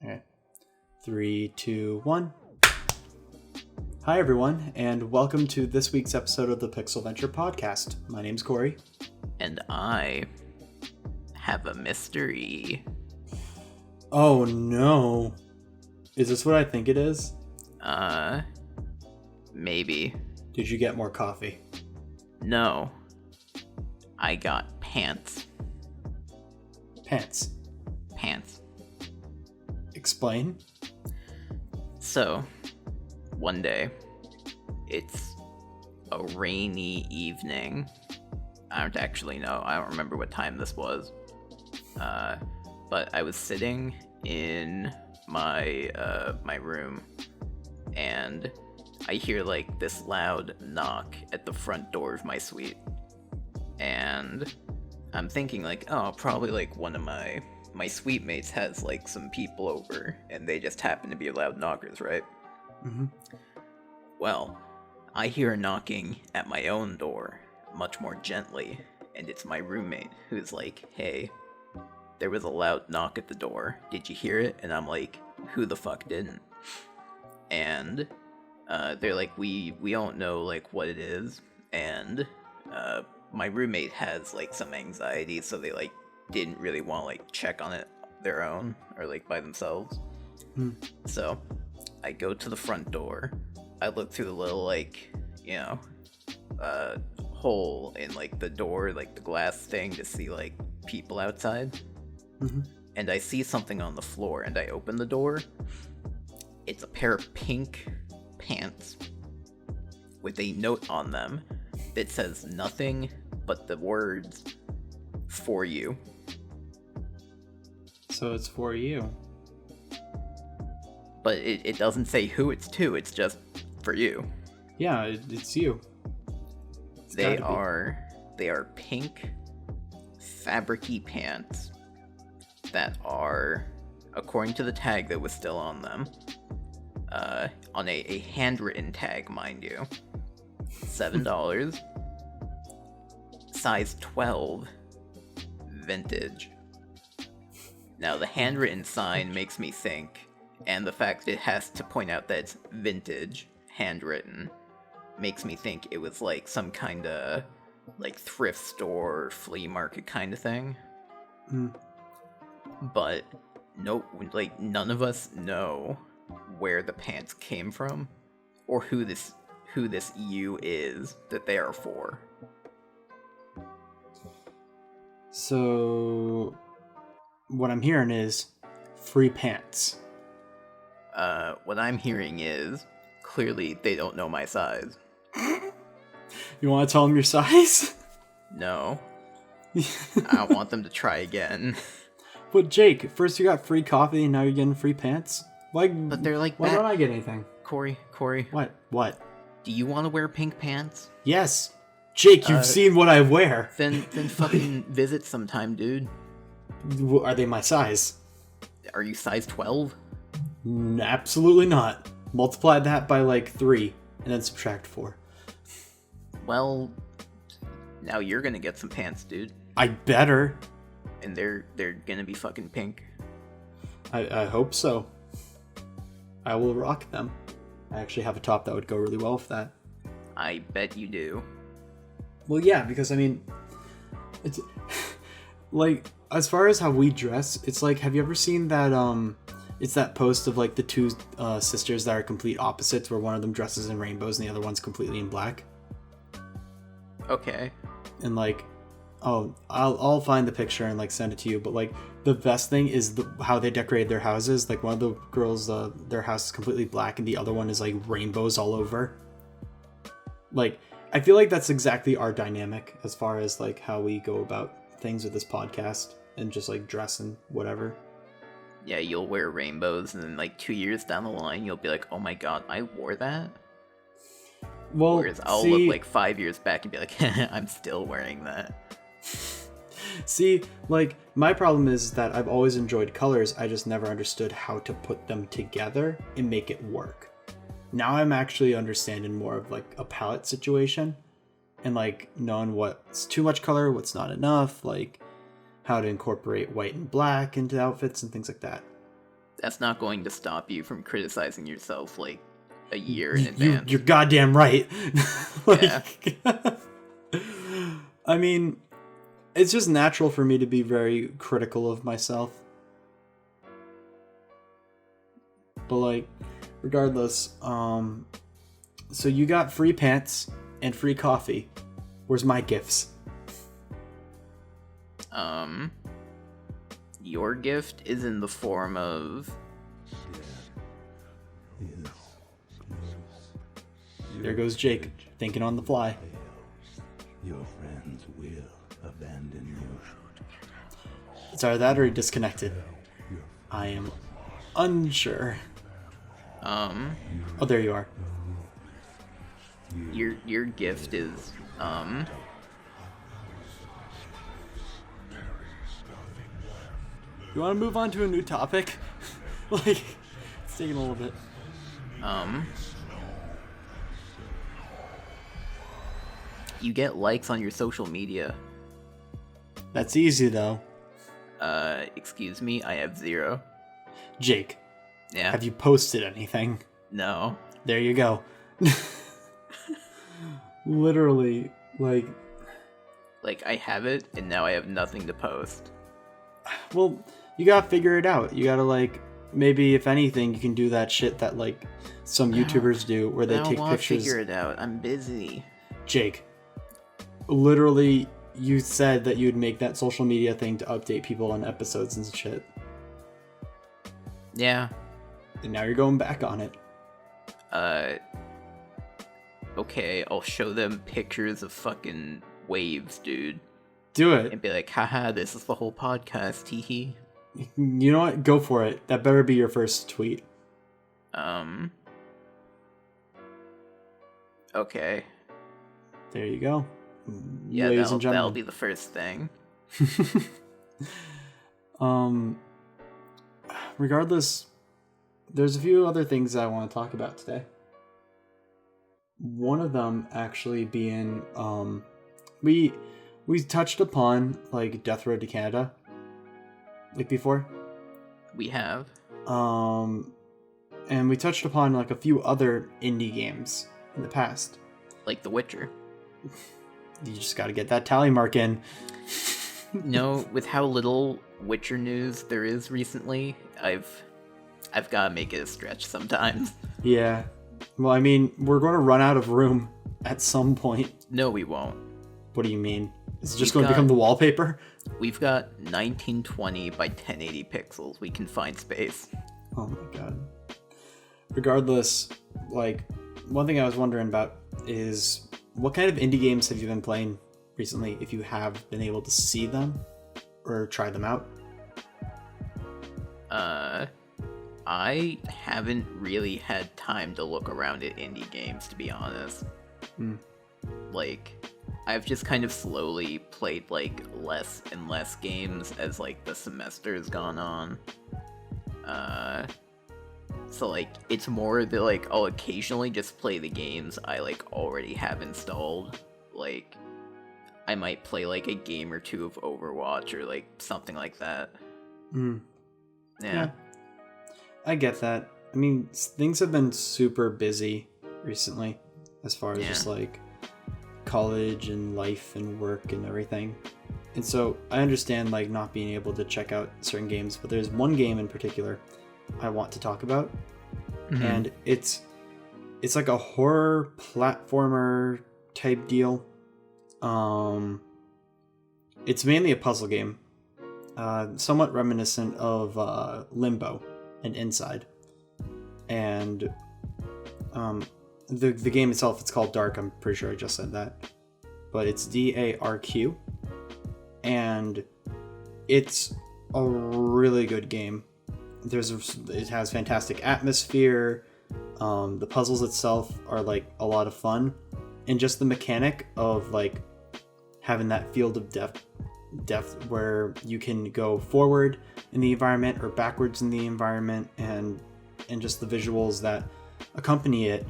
Okay. 3, 2, 1. Hi, everyone, and welcome to this week's episode of the Pixel Venture Podcast. My name's Corey. And I have a mystery. Oh, no. Is this what I think it is? Maybe. Did you get more coffee? No. I got pants. Pants. Pants. Explain. So, one day, it's a rainy evening. I don't actually know. I don't remember what time this was. But I was sitting in my room, and I hear like this loud knock at the front door of my suite. And I'm thinking like, oh, probably like one of my suite mates has like some people over, and they just happen to be loud knockers, right? Mm-hmm. Well, I hear knocking at my own door, much more gently, and it's my roommate who's like, hey, there was a loud knock at the door. Did you hear it? And I'm like, who the fuck didn't? And they're like, we don't know like what it is, and my roommate has like some anxiety, so they like didn't really want to like check on it their own or like by themselves. So I go to the front door. I look through the little like, hole in like the door, like the glass thing, to see like people outside. Mm-hmm. And I see something on the floor, and I open the door. It's a pair of pink pants with a note on them that says nothing but the words, "for you." So it's for you. But it doesn't say who it's to, it's just for you. Yeah, it's you. They are pink fabric-y pants that are, according to the tag that was still on them, on a handwritten tag, mind you, $7, size 12, vintage. Now the handwritten sign makes me think, and the fact that it has to point out that it's vintage, handwritten, makes me think it was like some kind of like thrift store, flea market kind of thing. But no, like none of us know where the pants came from, or who this you is that they are for. So what I'm hearing is free pants. What I'm hearing is clearly they don't know my size. You want to tell them your size? No. I don't want them to try again. But Jake, first you got free coffee and now you're getting free pants? But they're like, why don't I get anything? Corey. What? Do you want to wear pink pants? Yes. Jake, you've seen what I wear. Then fucking visit sometime, dude. Are they my size? Are you size 12? Absolutely not. Multiply that by like 3 and then subtract 4. Well, now you're gonna get some pants, dude. I better. And they're gonna be fucking pink. I hope so. I will rock them. I actually have a top that would go really well with that. I bet you do. Well, yeah, because I mean, it's like, as far as how we dress, it's like, have you ever seen that it's that post of like the two sisters that are complete opposites, where one of them dresses in rainbows and the other one's completely in black? Okay. And like, oh, I'll find the picture and like send it to you, but like the best thing is how they decorated their houses. Like one of the girls, their house is completely black and the other one is like rainbows all over. Like, I feel like that's exactly our dynamic as far as like how we go about things with this podcast and just like dress and whatever. Yeah, you'll wear rainbows, and then like 2 years down the line, you'll be like, oh my god, I wore that? Well, whereas I'll look like 5 years back and be like, I'm still wearing that. See, like, my problem is that I've always enjoyed colors, I just never understood how to put them together and make it work. Now I'm actually understanding more of like a palette situation and like knowing what's too much color, what's not enough, like how to incorporate white and black into outfits and things like that. That's not going to stop you from criticizing yourself like a year in advance. You're goddamn right. Yeah. I mean, it's just natural for me to be very critical of myself. But like, regardless, so you got free pants and free coffee. Where's my gifts? Your gift is in the form of... There goes Jake, thinking on the fly. Your friends will abandon you. It's either that or he disconnected. I am unsure. Oh, there you are. Your gift is, You want to move on to a new topic? Like, it's taking a little bit. You get likes on your social media. That's easy, though. Excuse me, I have 0. Jake, Yeah. have you posted anything? No. There you go. Literally, like... Like, I have it, and now I have nothing to post. Well, you gotta figure it out. You gotta, like... Maybe, if anything, you can do that shit that, like, some YouTubers do, where they I take don't want to pictures... figure it out. I'm busy. Jake, literally, you said that you'd make that social media thing to update people on episodes and shit. Yeah. And now you're going back on it. Okay, I'll show them pictures of fucking waves, dude. Do it. And be like, haha, this is the whole podcast, teehee. You know what? Go for it. That better be your first tweet. Okay. There you go. Yeah, Ladies and that'll gentlemen. be the first thing. Regardless, there's a few other things I want to talk about today. One of them actually being, we touched upon, like, Death Road to Canada, like, before. We have. And we touched upon, like, a few other indie games in the past. Like The Witcher. You just gotta get that tally mark in. No, with how little Witcher news there is recently, I've gotta make it a stretch sometimes. Yeah. Well, I mean, we're going to run out of room at some point. No, we won't. What do you mean? Is it just We've going to become the wallpaper? We've got 1920 by 1080 pixels. We can find space. Oh my god. Regardless, like, one thing I was wondering about is what kind of indie games have you been playing recently, if you have been able to see them or try them out? I haven't really had time to look around at indie games, to be honest. Like, I've just kind of slowly played, like, less and less games as, like, the semester's gone on. So, like, it's more that, like, I'll occasionally just play the games I, like, already have installed. Like, I might play, like, a game or two of Overwatch or, like, something like that. Yeah. I get that. I mean, things have been super busy recently as far as just, like, college and life and work and everything. And so I understand, like, not being able to check out certain games, but there's one game in particular I want to talk about. And it's like a horror platformer type deal. It's mainly a puzzle game, somewhat reminiscent of Limbo and Inside. And the game itself, it's called Dark. I'm pretty sure I just said that, but it's DARQ, and it's a really good game. It has fantastic atmosphere. The puzzles itself are, like, a lot of fun, and just the mechanic of, like, having that field of depth where you can go forward in the environment or backwards in the environment, and just the visuals that accompany it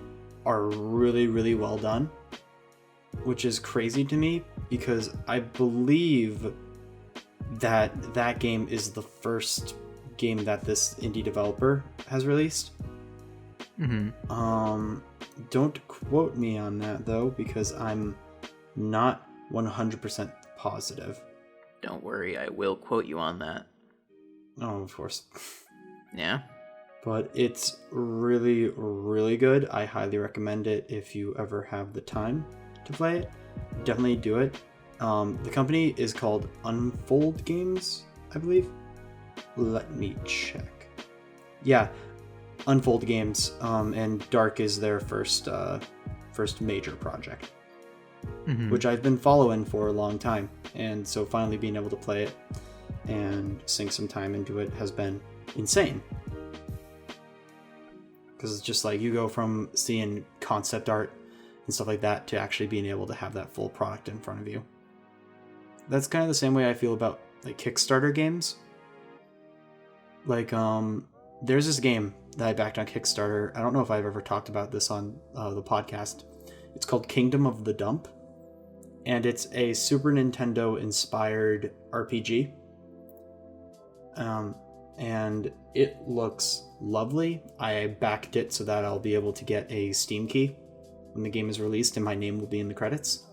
are really, really well done, which is crazy to me because I believe that game is the first game that this indie developer has released. Don't quote me on that though, because I'm not 100% positive. Don't worry, I will quote you on that. Oh, of course. Yeah? But it's really, really good. I highly recommend it if you ever have the time to play it. Definitely do it. The company is called Unfold Games, I believe. Let me check. Yeah, Unfold Games, and Dark is their first major project, which I've been following for a long time, and so finally being able to play it and sink some time into it has been insane. Because it's just like you go from seeing concept art and stuff like that to actually being able to have that full product in front of you. That's kind of the same way I feel about like Kickstarter games. Like, there's this game that I backed on Kickstarter. I don't know if I've ever talked about this on the podcast. It's called Kingdom of the Dump, and it's a Super Nintendo inspired RPG. And it looks lovely. I backed it so that I'll be able to get a Steam key when the game is released, and my name will be in the credits.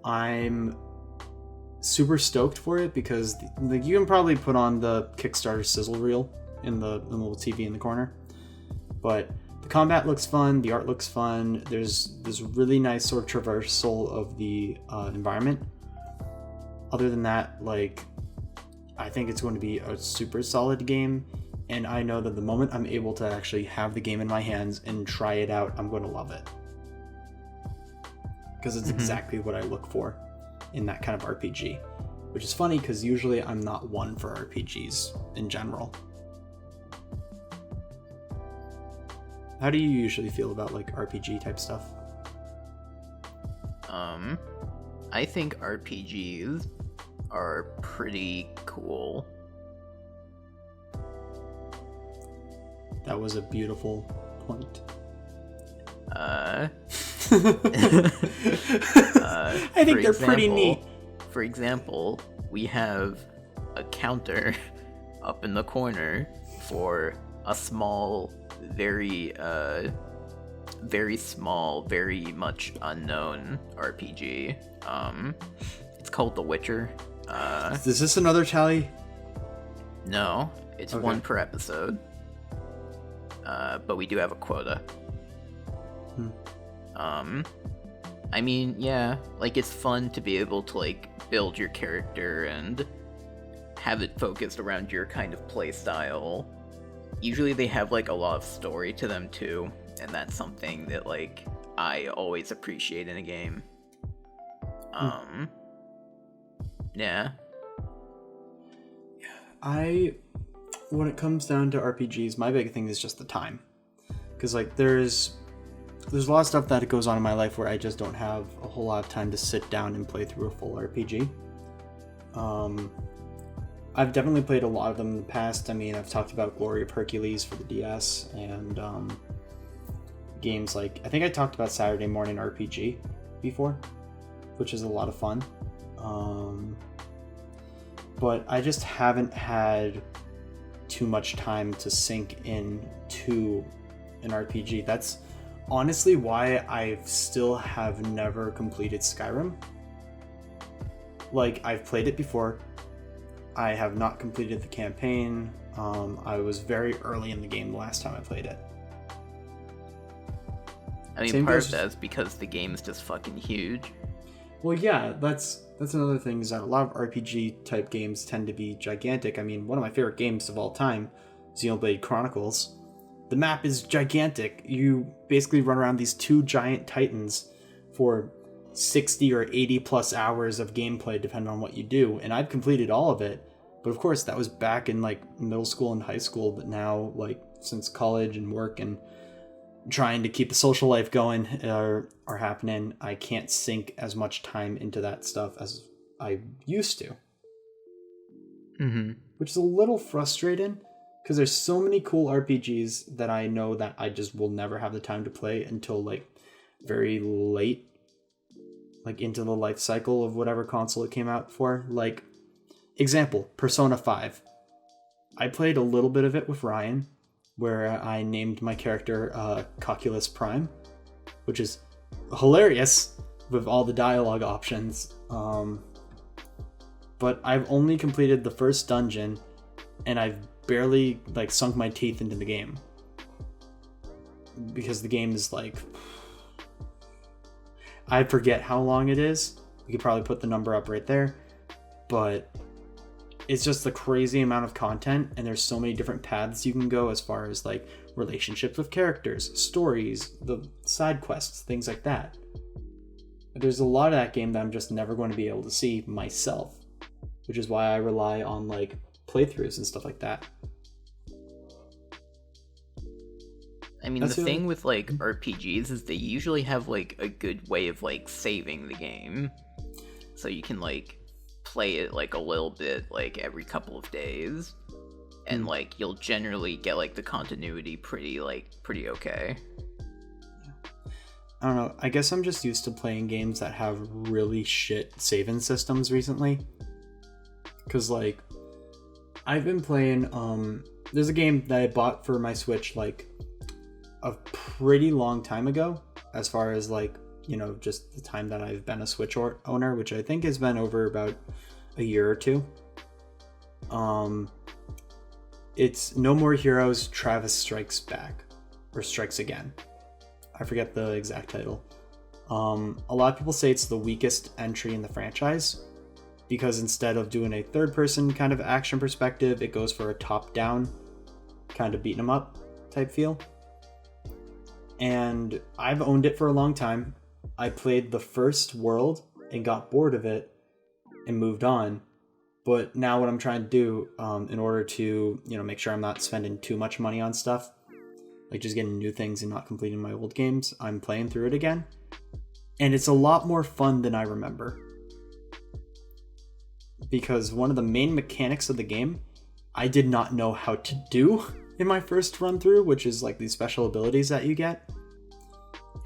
I'm super stoked for it because like you can probably put on the Kickstarter sizzle reel in the little TV in the corner, but the combat looks fun, the art looks fun. There's this really nice sort of traversal of the environment. Other than that, like, I think it's going to be a super solid game, and I know that the moment I'm able to actually have the game in my hands and try it out, I'm going to love it. Because it's exactly what I look for in that kind of RPG. Which is funny because usually I'm not one for RPGs in general. How do you usually feel about like RPG type stuff? I think RPGs are pretty cool. That was a beautiful point. I think they're pretty neat. For example, we have a counter up in the corner for a small, very small, very much unknown RPG. It's called The Witcher. Is this another tally? No, it's one per episode. But we do have a quota. I mean, yeah, like it's fun to be able to like build your character and have it focused around your kind of play style. Usually they have like a lot of story to them too, and that's something that like I always appreciate in a game. Yeah. When it comes down to RPGs, my big thing is just the time. Because like there's a lot of stuff that goes on in my life where I just don't have a whole lot of time to sit down and play through a full RPG. I've definitely played a lot of them in the past. I mean, I've talked about Glory of Hercules for the DS, and games like, I think I talked about Saturday Morning RPG before, which is a lot of fun. But I just haven't had too much time to sink into an RPG. That's honestly why I still have never completed Skyrim. Like, I've played it before. I have not completed the campaign. I was very early in the game the last time I played it. I mean, part of that is because the game is just fucking huge. Well, yeah, that's another thing, is that a lot of RPG type games tend to be gigantic. I mean, one of my favorite games of all time, Xenoblade Chronicles, the map is gigantic. You basically run around these two giant titans for 60 or 80 plus hours of gameplay, depending on what you do, and I've completed all of it. But of course, that was back in like middle school and high school, but now, like, since college and work and trying to keep the social life going are happening, I can't sink as much time into that stuff as I used to. Which is a little frustrating, because there's so many cool RPGs that I know that I just will never have the time to play until like very late, like into the life cycle of whatever console it came out for. Like Example, Persona 5. I played a little bit of it with Ryan, where I named my character Cocculus Prime, which is hilarious with all the dialogue options. But I've only completed the first dungeon, and I've barely like sunk my teeth into the game. Because the game is like... I forget how long it is. We could probably put the number up right there. But it's just a crazy amount of content, and there's so many different paths you can go as far as like relationships with characters, stories, the side quests, things like that. There's a lot of that game that I'm just never going to be able to see myself, which is why I rely on like playthroughs and stuff like that. I mean, the thing with like RPGs is they usually have like a good way of like saving the game, so you can like play it like a little bit like every couple of days, and like you'll generally get like the continuity pretty okay. I don't know, I guess I'm just used to playing games that have really shit saving systems recently, because like I've been playing there's a game that I bought for my Switch like a pretty long time ago, as far as like, you know, just the time that I've been a Switch owner, which I think has been over about a year or two. It's No More Heroes Travis Strikes Back, or Strikes Again. I forget the exact title. A lot of people say it's the weakest entry in the franchise, because instead of doing a third person kind of action perspective, it goes for a top down kind of beating 'em up type feel. And I've owned it for a long time. I played the first world and got bored of it and moved on. But now what I'm trying to do, in order to, you know, make sure I'm not spending too much money on stuff, like just getting new things and not completing my old games, I'm playing through it again. And it's a lot more fun than I remember. Because one of the main mechanics of the game, I did not know how to do in my first run through, which is like these special abilities that you get.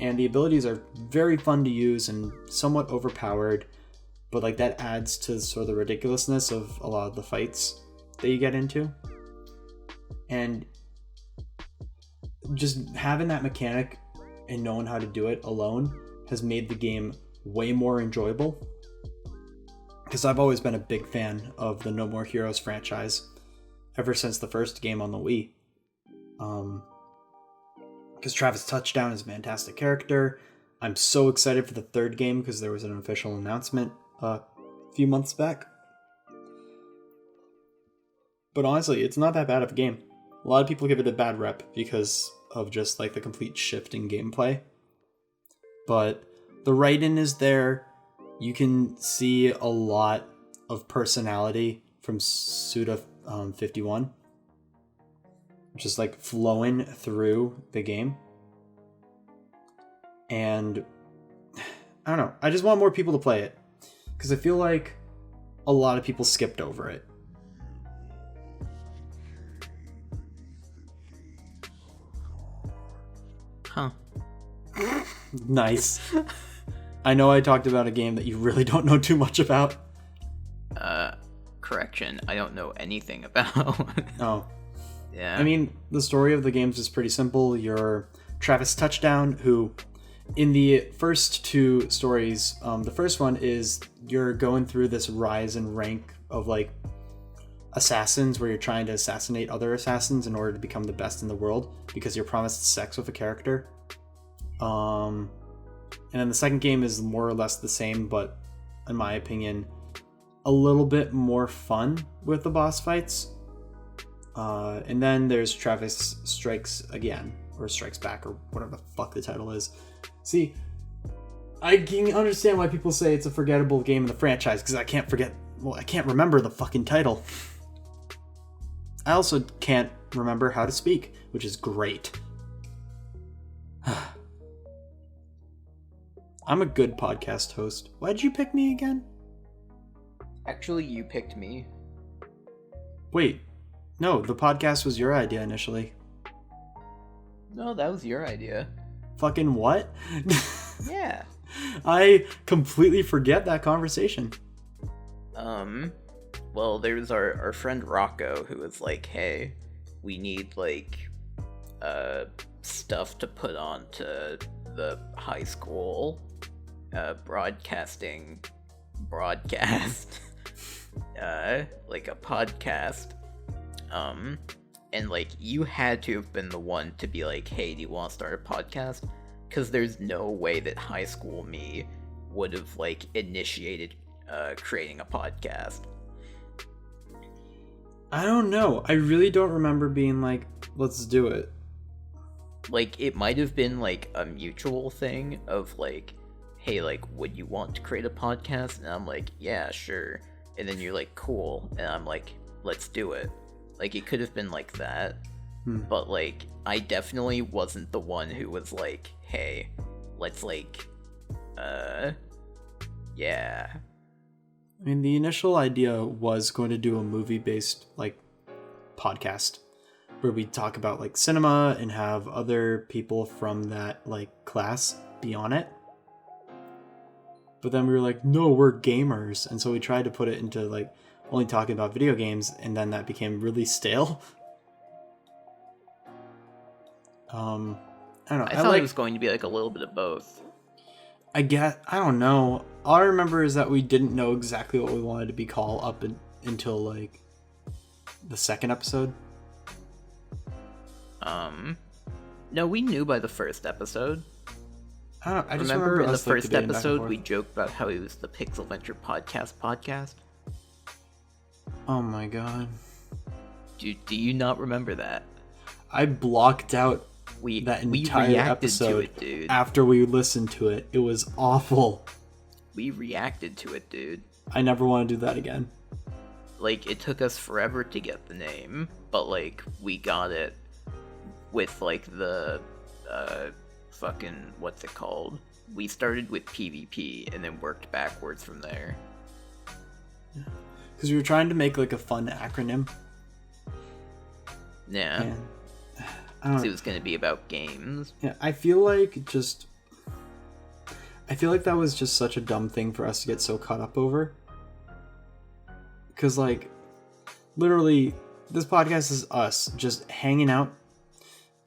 And the abilities are very fun to use and somewhat overpowered, but like that adds to sort of the ridiculousness of a lot of the fights that you get into. And just having that mechanic and knowing how to do it alone has made the game way more enjoyable. Because I've always been a big fan of the No More Heroes franchise ever since the first game on the Wii. Because Travis Touchdown is a fantastic character. I'm so excited for the third game because there was an official announcement a few months back. But honestly, it's not that bad of a game. A lot of people give it a bad rep because of just like the complete shift in gameplay. But the writing is there. You can see a lot of personality from Suda 51. Just like flowing through the game. And I don't know, I just want more people to play it, because I feel like a lot of people skipped over it. Huh. Nice. I know I talked about a game that you really don't know too much about. Correction, I don't know anything about. Oh. Yeah. I mean, the story of the games is pretty simple. You're Travis Touchdown, who, in the first two stories, the first one is you're going through this rise in rank of like assassins, where you're trying to assassinate other assassins in order to become the best in the world because you're promised sex with a character. And then the second game is more or less the same, but in my opinion, a little bit more fun with the boss fights. And then there's Travis Strikes Again, or Strikes Back, or whatever the fuck the title is. See, I can understand why people say it's a forgettable game in the franchise, because I can't remember the fucking title. I also can't remember how to speak, which is great. I'm a good podcast host. Why'd you pick me again? Actually, you picked me. Wait. No, the podcast was your idea initially. No, that was your idea. Fucking what? Yeah. I completely forget that conversation. Well, there's our friend Rocco who was like, hey, we need, like, stuff to put on to the high school broadcast, like a podcast. And, like, you had to have been the one to be like, hey, do you want to start a podcast? Because there's no way that high school me would have, like, initiated creating a podcast. I don't know. I really don't remember being like, let's do it. Like, it might have been, like, a mutual thing of, like, hey, like, would you want to create a podcast? And I'm like, yeah, sure. And then you're like, cool. And I'm like, let's do it. Like, it could have been like that. But, like, I definitely wasn't the one who was like, hey, let's, like, yeah. I mean, the initial idea was going to do a movie-based, like, podcast where we talk about, like, cinema and have other people from that, like, class be on it. But then we were like, no, we're gamers. And so we tried to put it into, like, only talking about video games, and then that became really stale. I don't know. I thought it was going to be, like, a little bit of both. I don't know. All I remember is that we didn't know exactly what we wanted to be called up until, like, the second episode. No, we knew by the first episode. I don't know. I just remember in the us, like, first debating back and episode forth. we joked about how he was the Pixel Venture podcast. Oh my god. Do you not remember that? I blocked out We that we entire reacted to episode it, dude. after we listened to it. It was awful. We reacted to it, dude. I never want to do that again. Like, it took us forever to get the name, but, like, we got it with, like, the, fucking, what's it called? We started with PvP and then worked backwards from there. Because we were trying to make, like, a fun acronym. Yeah. And, I don't 'Cause know. it was gonna be about games. Yeah, I feel like that was just such a dumb thing for us to get so caught up over. Because, like, literally, this podcast is us just hanging out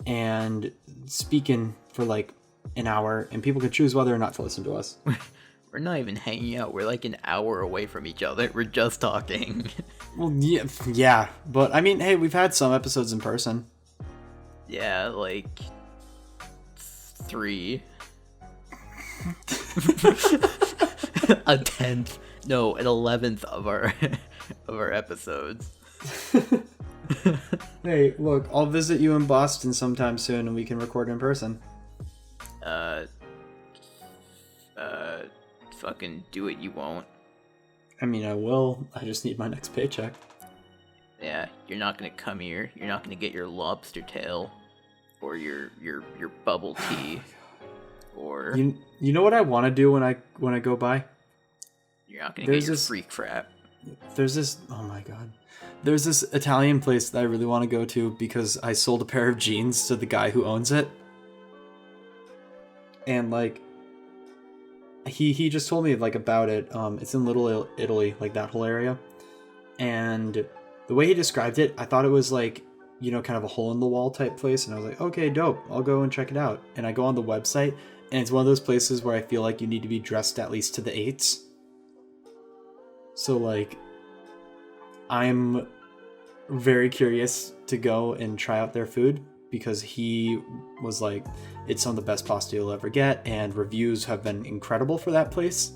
and speaking for, like, an hour, and people can choose whether or not to listen to us. We're not even hanging out. We're like an hour away from each other. We're just talking. Well, yeah, but I mean, hey, we've had some episodes in person. Yeah, like 3. A 10th. No, an 11th of our episodes. Hey, look, I'll visit you in Boston sometime soon, and we can record in person. Fucking do it, you won't. I mean, I will. I just need my next paycheck. Yeah, you're not gonna come here. You're not gonna get your lobster tail, or your bubble tea, or You know what I want to do when I go by? you're not gonna there's get your this- freak frap. There's this, oh my god. There's this Italian place that I really want to go to because I sold a pair of jeans to the guy who owns it. And, like, he just told me, like, about it. It's in Little Italy, like, that whole area. And the way he described it, I thought it was, like, you know, kind of a hole-in-the-wall type place. And I was like, okay, dope. I'll go and check it out. And I go on the website, and it's one of those places where I feel like you need to be dressed at least to the 8s. So, like, I'm very curious to go and try out their food because he was like, it's some of the best pasta you'll ever get, and reviews have been incredible for that place.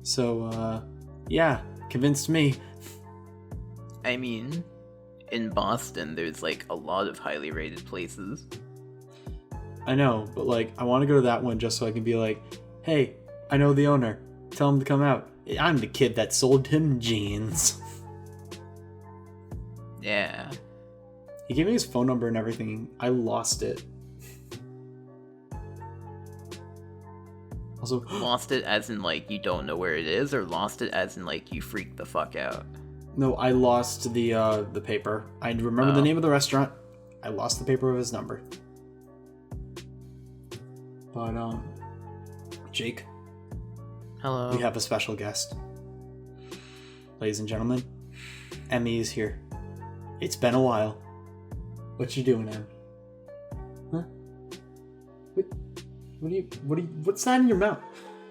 So, yeah, convinced me. I mean, in Boston, there's like a lot of highly rated places. I know, but, like, I want to go to that one just so I can be like, hey, I know the owner. Tell him to come out. I'm the kid that sold him jeans. Yeah. He gave me his phone number and everything. I lost it. Also, Lost it as in like you don't know where it is, or lost it as in like you freaked the fuck out? no, I lost the paper. I remember the Oh. name of the restaurant. I lost the paper of his number. But Jake, Hello. we have a special guest. ladies and gentlemen, Emmy is here. It's been a while. What you doing, Em? Huh? What's that in your mouth?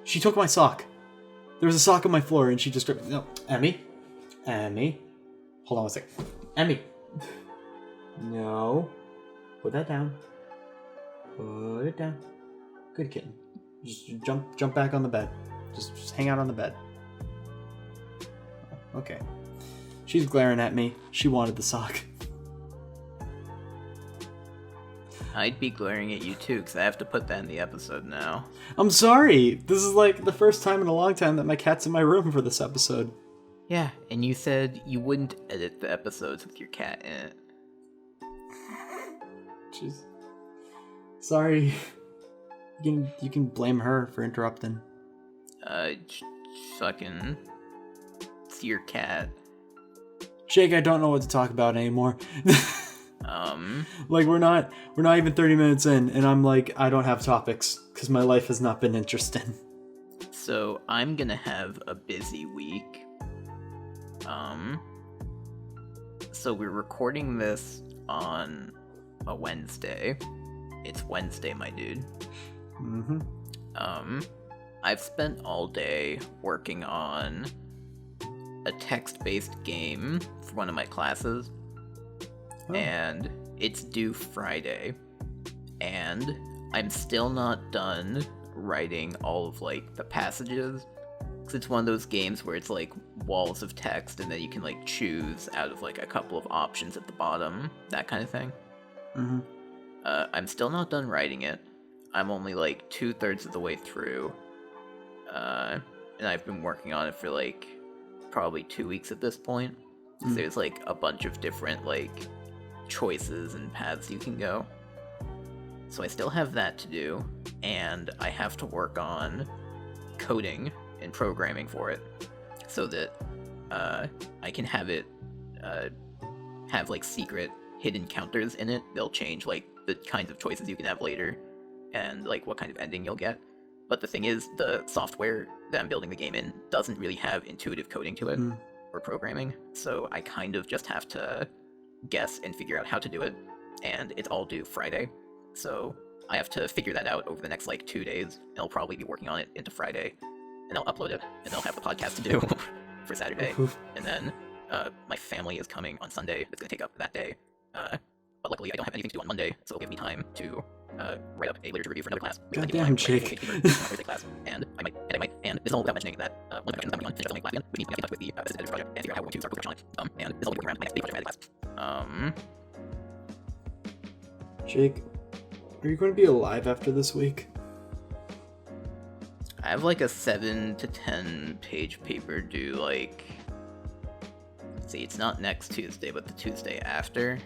She took my sock. There was a sock on my floor and she just grabbed... No, Emmy? Hold on one sec. Emmy. No. Put that down. Put it down. Good kitten. Just jump back on the bed. Just hang out on the bed. Okay. She's glaring at me. She wanted the sock. I'd be glaring at you too, because I have to put that in the episode now. I'm sorry. This is like the first time in a long time that my cat's in my room for this episode. Yeah, and you said you wouldn't edit the episodes with your cat in it. Jeez. Sorry. You can blame her for interrupting. Fucking... It's your cat. Jake, I don't know what to talk about anymore. Like, we're not even 30 minutes in, and I'm like, I don't have topics, because my life has not been interesting. So, I'm gonna have a busy week. So we're recording this on a Wednesday. It's Wednesday, my dude. Mm-hmm. I've spent all day working on a text-based game for one of my classes. Oh. And it's due Friday. And I'm still not done writing all of, like, the passages. Because it's one of those games where it's, like, walls of text, and then you can, like, choose out of, like, a couple of options at the bottom. That kind of thing. Mm-hmm. I'm still not done writing it. I'm only, like, 2/3 of the way through. And I've been working on it for, like, probably 2 weeks at this point. Mm. There's, like, a bunch of different, like, choices and paths you can go. So I still have that to do, and I have to work on coding and programming for it, so that I can have it have, like, secret hidden counters in it. They'll change, like, the kinds of choices you can have later, and, like, what kind of ending you'll get. But the thing is, the software that I'm building the game in doesn't really have intuitive coding to it, or programming, so I kind of just have to guess and figure out how to do it, and it's all due Friday, so I have to figure that out over the next, like, 2 days, and I'll probably be working on it into Friday, and I'll upload it, and I'll have the podcast to do for Saturday, and then my family is coming on Sunday. It's going to take up that day, but luckily I don't have anything to do on Monday, so it'll give me time to write up a literature review for another class. Goddamn, Jake. Class, and this is all without mentioning that one of the questions I'm going on finish up the class again. We need to get in touch with the business project and figure out how we're going to start production on it. And this is all working around my next big project class. Jake, are you going to be alive after this week? I have, like, a 7 to 10 page paper due, like, see, it's not next Tuesday, but the Tuesday after.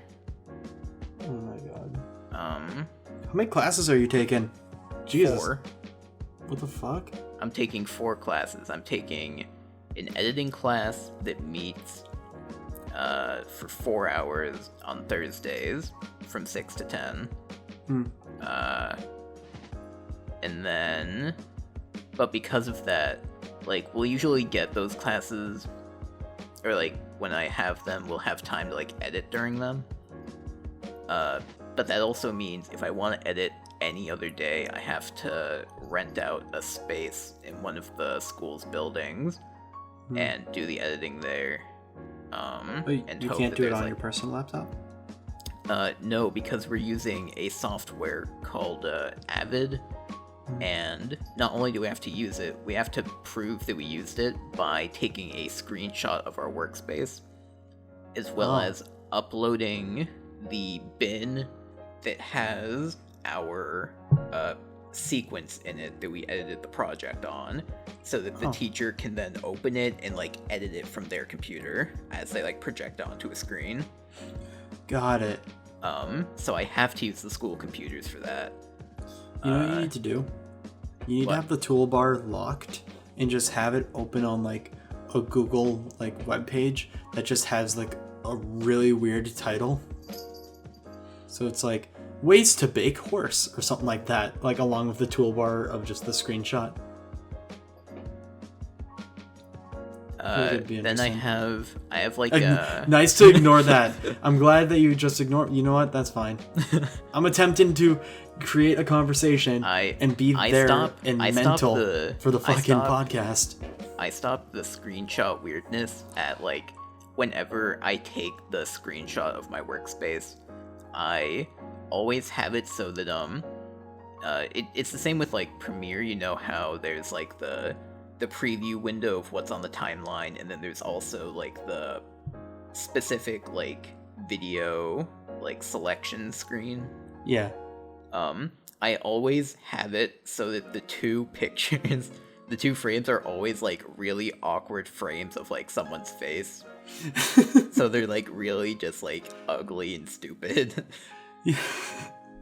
Oh my god. How many classes are you taking? Jesus. 4. What the fuck? I'm taking 4 classes. I'm taking an editing class that meets for 4 hours on Thursdays from 6 to 10. And then, but because of that, like, we'll usually get those classes, or, like, when I have them, we'll have time to, like, edit during them. But that also means if I want to edit any other day, I have to rent out a space in one of the school's buildings and do the editing there. And you can't do it on your personal laptop? No, because we're using a software called Avid, and not only do we have to use it, we have to prove that we used it by taking a screenshot of our workspace, as well as uploading the bin that has our sequence in it that we edited the project on, so that the teacher can then open it and, like, edit it from their computer as they, like, project onto a screen. Got it. So I have to use the school computers for that. You know what you need to do? You need to have the toolbar locked and just have it open on, like, a Google, like, web page that just has, like, a really weird title. So it's like, ways to bake horse or something like that, like, along with the toolbar of just the screenshot. It'd be Then I interesting. have like Nice to ignore that. I'm glad that you just ignore. You know what? That's fine. I'm attempting to create a conversation and be there and mental for the fucking podcast. I stop the screenshot weirdness at like whenever I take the screenshot of my workspace. I always have it so that it's the same with like Premiere. You know how there's like the preview window of what's on the timeline, and then there's also like the specific like video like selection screen. Yeah. I always have it so that the two pictures, the two frames are always like really awkward frames of like someone's face. So they're like really just like ugly and stupid.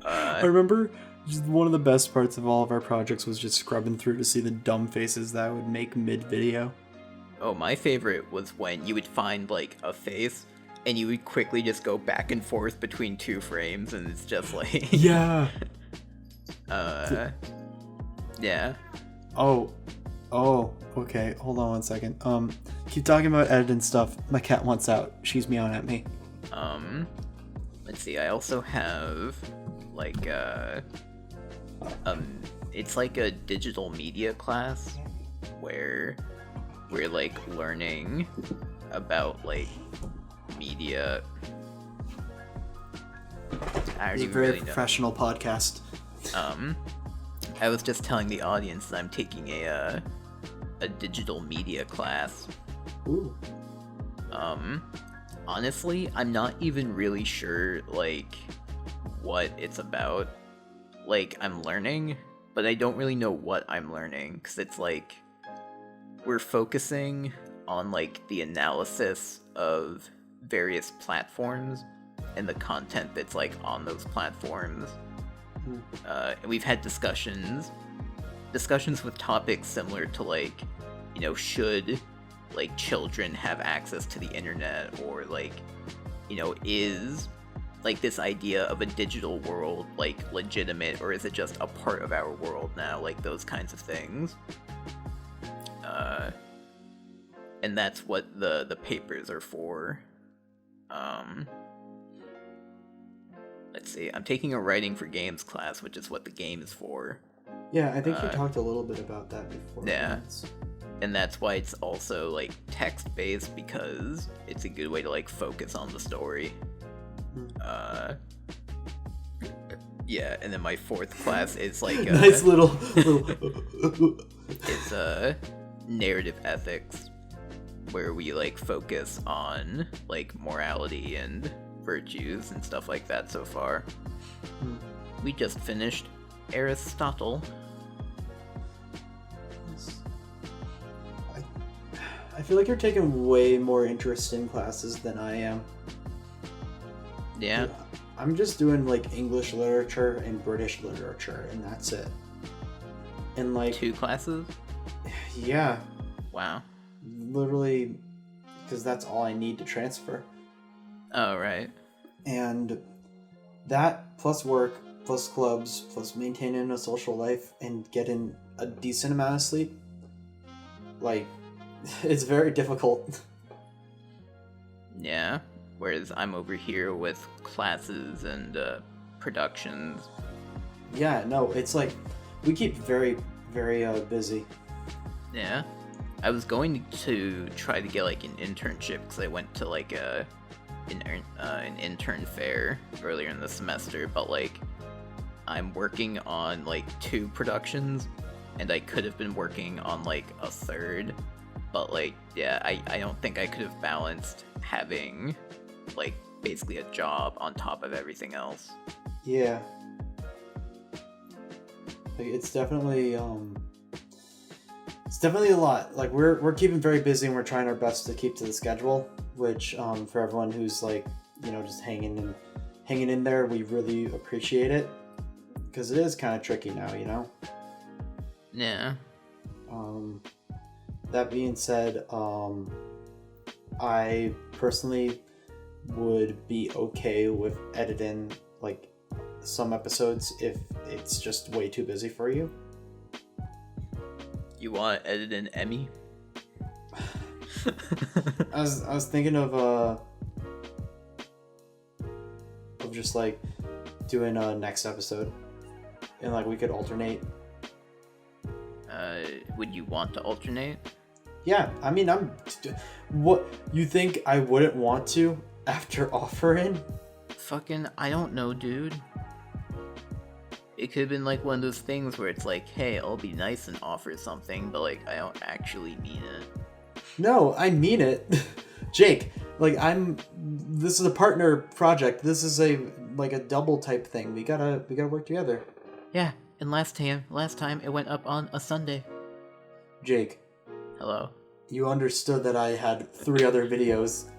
I remember just one of the best parts of all of our projects was just scrubbing through to see the dumb faces that I would make mid-video. Oh, my favorite was when you would find like a face and you would quickly just go back and forth between two frames, and it's just like Yeah. Yeah. Oh, okay. Hold on one second. Keep talking about editing stuff. My cat wants out. She's meowing at me. Let's see. I also have like it's like a digital media class where we're like learning about like media. It's a very professional podcast. I was just telling the audience that I'm taking a digital media class. Ooh. Honestly, I'm not even really sure like what it's about. Like, I'm learning, but I don't really know what I'm learning, because it's like we're focusing on like the analysis of various platforms and the content that's like on those platforms. And we've had discussions with topics similar to like, you know, should like children have access to the internet, or like, you know, is like this idea of a digital world like legitimate, or is it just a part of our world now, like those kinds of things. And that's what the papers are for. Let's see, I'm taking a writing for games class, which is what the game is for. Yeah, I think you talked a little bit about that before. Yeah. And that's why it's also like text-based, because it's a good way to like focus on the story. Yeah, and then my fourth class is like nice little it's narrative ethics, where we like focus on like morality and virtues and stuff like that so far. We just finished Aristotle. I feel like you're taking way more interesting classes than I am. Yeah. I'm just doing like English literature and British literature, and that's it. And like 2 classes? Yeah. Wow. Literally, because that's all I need to transfer. Oh, right. And that plus work, plus clubs, plus maintaining a social life and getting a decent amount of sleep, like, it's very difficult. Yeah. Whereas I'm over here with classes and productions. Yeah, no, it's like we keep very, very busy. Yeah. I was going to try to get like an internship, because I went to like an intern fair earlier in the semester, but like I'm working on like 2 productions, and I could have been working on like a third, but like yeah, I don't think I could have balanced having like basically a job on top of everything else. Yeah. Like it's definitely a lot. Like we're keeping very busy, and we're trying our best to keep to the schedule, which for everyone who's like, you know, just hanging in there, we really appreciate it, because it is kind of tricky now, you know. Yeah. That being said, I personally would be okay with editing like some episodes if it's just way too busy for you. You want to edit an Emmy? I was thinking of just like doing a next episode, and like we could alternate. Would you want to alternate? Yeah, I mean, what you think I wouldn't want to after offering? Fucking, I don't know, dude. It could have been like one of those things where it's like, hey, I'll be nice and offer something, but like I don't actually mean it. No, I mean it. Jake, like this is a partner project. This is a double type thing. We gotta work together. Yeah, and last time it went up on a Sunday. Jake. Hello. You understood that I had 3 other videos,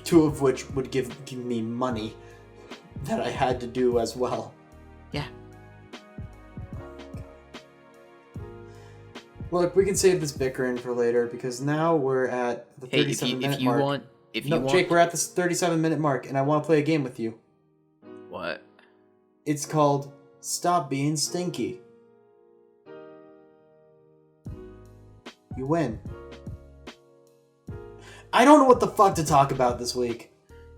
2 of which would give me money that I had to do as well. Yeah. Look, we can save this bickering for later because now we're at the 37-minute mark. Jake, we're at this 37-minute mark, and I want to play a game with you. What? It's called Stop Being Stinky. You win. I don't know what the fuck to talk about this week.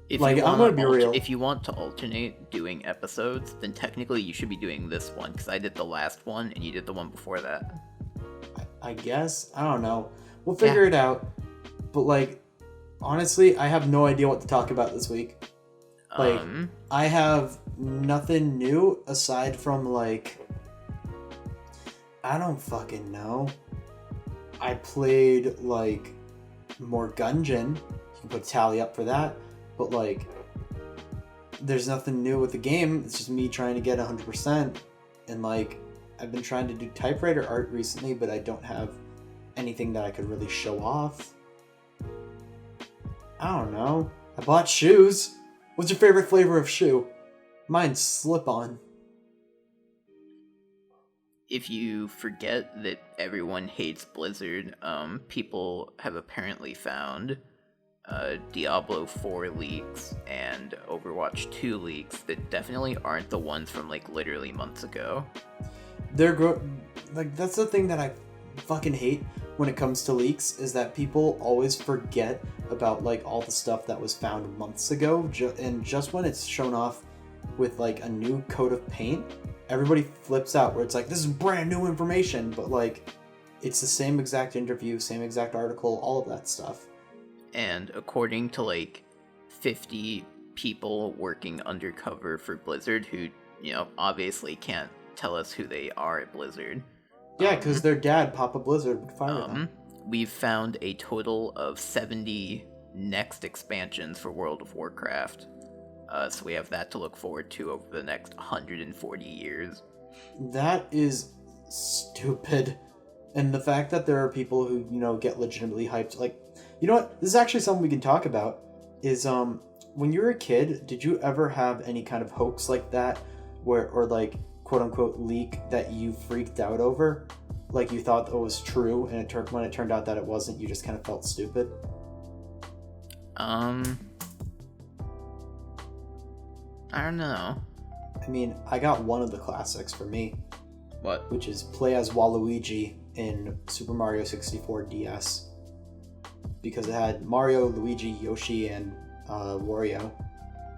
I'm gonna be real. If you want to alternate doing episodes, then technically you should be doing this one, because I did the last one, and you did the one before that. I guess? I don't know. We'll figure it out. But, honestly, I have no idea what to talk about this week. I have nothing new aside from, I don't fucking know. I played, more Gungeon. You can put a tally up for that. But, there's nothing new with the game. It's just me trying to get 100%. And, I've been trying to do typewriter art recently, but I don't have anything that I could really show off. I don't know. I bought shoes. What's your favorite flavor of shoe? Mine's slip-on. If you forget that everyone hates Blizzard, people have apparently found Diablo 4 leaks and Overwatch 2 leaks that definitely aren't the ones from literally months ago. That's the thing that I fucking hate when it comes to leaks, is that people always forget about all the stuff that was found months ago, and just when it's shown off with a new coat of paint, everybody flips out where it's this is brand new information, but it's the same exact interview, same exact article, all of that stuff. And according to 50 people working undercover for Blizzard who, obviously can't tell us who they are at Blizzard. Yeah, because their dad, Papa Blizzard, would fire them. We've found a total of 70 next expansions for World of Warcraft. So we have that to look forward to over the next 140 years. That is stupid. And the fact that there are people who, get legitimately hyped, you know what? This is actually something we can talk about, is, when you were a kid, did you ever have any kind of hoax like that, or quote-unquote leak that you freaked out over? You thought it was true, and when it turned out that it wasn't, you just kind of felt stupid? I don't know. I mean, I got one of the classics for me. What? Which is play as Waluigi in Super Mario 64 DS. Because it had Mario, Luigi, Yoshi, and Wario.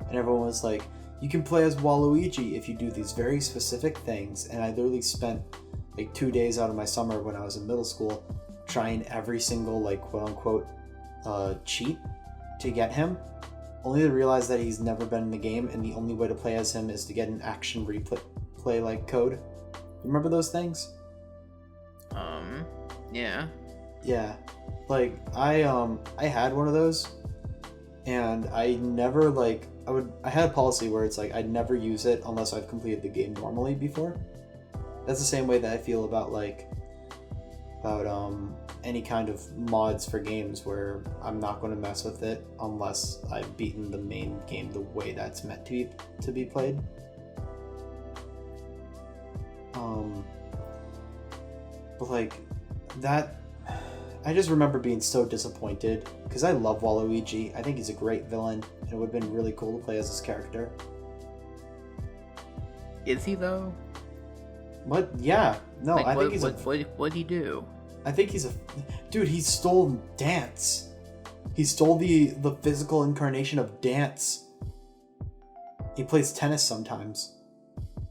And everyone was like, you can play as Waluigi if you do these very specific things. And I literally spent 2 days out of my summer when I was in middle school trying every single quote-unquote cheat to get him, only to realize that he's never been in the game, and the only way to play as him is to get an action replay code. Remember those things? Yeah. Yeah. I had one of those, and I never I had a policy where it's I'd never use it unless I've completed the game normally before. That's the same way that I feel about any kind of mods for games, where I'm not going to mess with it unless I've beaten the main game the way that's meant to be played. But that, I just remember being so disappointed because I love Waluigi. I think he's a great villain, and it would have been really cool to play as this character. Is he though? What? Yeah. No, I think he's what'd he do? I think he's a... Dude, he stole dance. He stole the physical incarnation of dance. He plays tennis sometimes.